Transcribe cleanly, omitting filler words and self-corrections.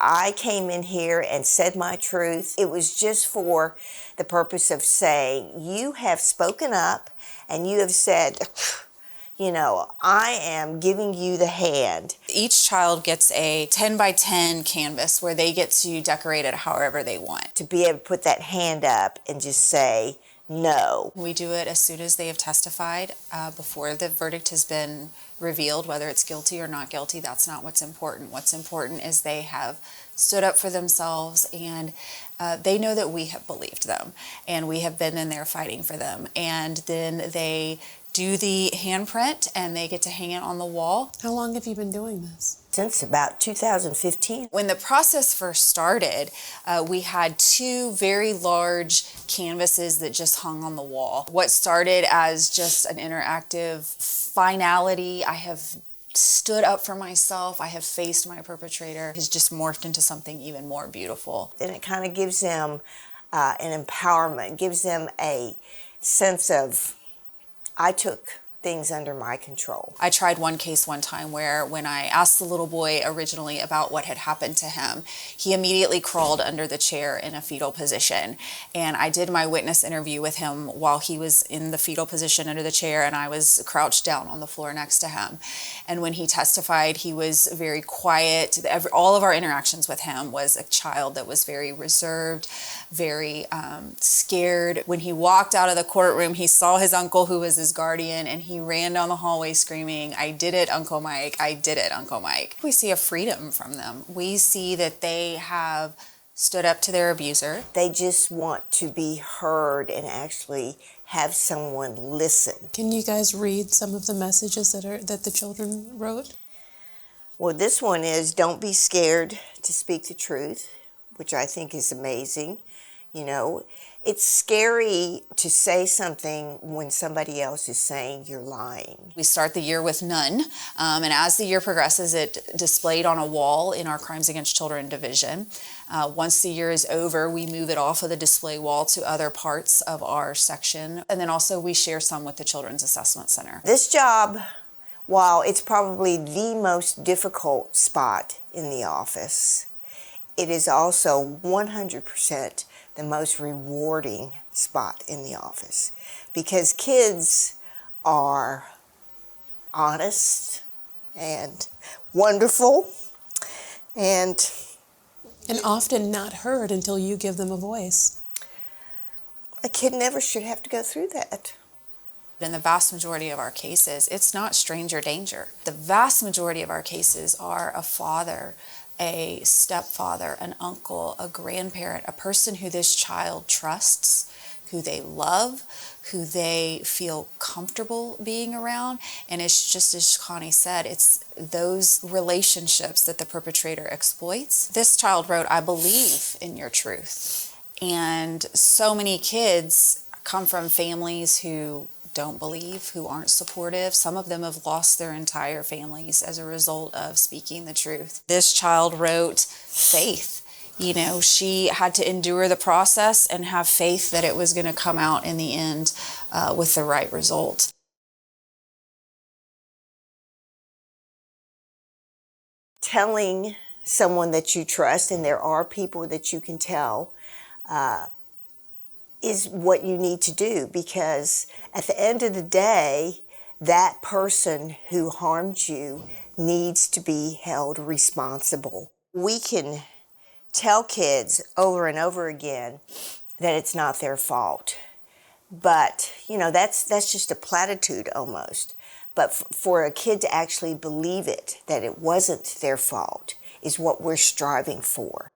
I came in here and said my truth. It was just for the purpose of saying, you have spoken up and you have said, you know, I am giving you the hand. Each child gets a 10 by 10 canvas where they get to decorate it however they want. To be able to put that hand up and just say, no. We do it as soon as they have testified, before the verdict has been revealed, whether it's guilty or not guilty. That's not what's important. What's important is they have stood up for themselves, and they know that we have believed them, and we have been in there fighting for them. And then they do the handprint, and they get to hang it on the wall. How long have you been doing this? Since about 2015. When the process first started, we had two very large canvases that just hung on the wall. What started as just an interactive finality, I have stood up for myself, I have faced my perpetrator, has just morphed into something even more beautiful. And it kind of gives them an empowerment, gives them a sense of, I took things under my control. I tried one case one time where when I asked the little boy originally about what had happened to him, he immediately crawled under the chair in a fetal position. And I did my witness interview with him while he was in the fetal position under the chair, and I was crouched down on the floor next to him. And when he testified, he was very quiet. All of our interactions with him was a child that was very reserved, very scared. When he walked out of the courtroom, he saw his uncle, who was his guardian, and he ran down the hallway screaming, "I did it, Uncle Mike. I did it, Uncle Mike." We see a freedom from them. We see that they have stood up to their abuser. They just want to be heard and actually have someone listen. Can you guys read some of the messages that the children wrote? Well, this one is, don't be scared to speak the truth, which I think is amazing. You know, it's scary to say something when somebody else is saying you're lying. We start the year with none, and as the year progresses, it displayed on a wall in our Crimes Against Children division. Once the year is over, we move it off of the display wall to other parts of our section, and then also we share some with the Children's Assessment Center. This job, while it's probably the most difficult spot in the office, it is also 100% the most rewarding spot in the office, because kids are honest and wonderful and often not heard until you give them a voice. a kid never should have to go through that. In the vast majority of our cases, it's not stranger danger. The vast majority of our cases are a father, a stepfather, an uncle, a grandparent, a person who this child trusts, who they love, who they feel comfortable being around. And it's just as Connie said, it's those relationships that the perpetrator exploits. This child wrote, "I believe in your truth." And so many kids come from families who don't believe, who aren't supportive. Some of them have lost their entire families as a result of speaking the truth. This child wrote faith. You know, she had to endure the process and have faith that it was going to come out in the end with the right result. Telling someone that you trust, and there are people that you can tell, is what you need to do, because at the end of the day, that person who harmed you needs to be held responsible. We can tell kids over and over again that it's not their fault, but you know, that's just a platitude almost. But for a kid to actually believe it, that it wasn't their fault, is what we're striving for.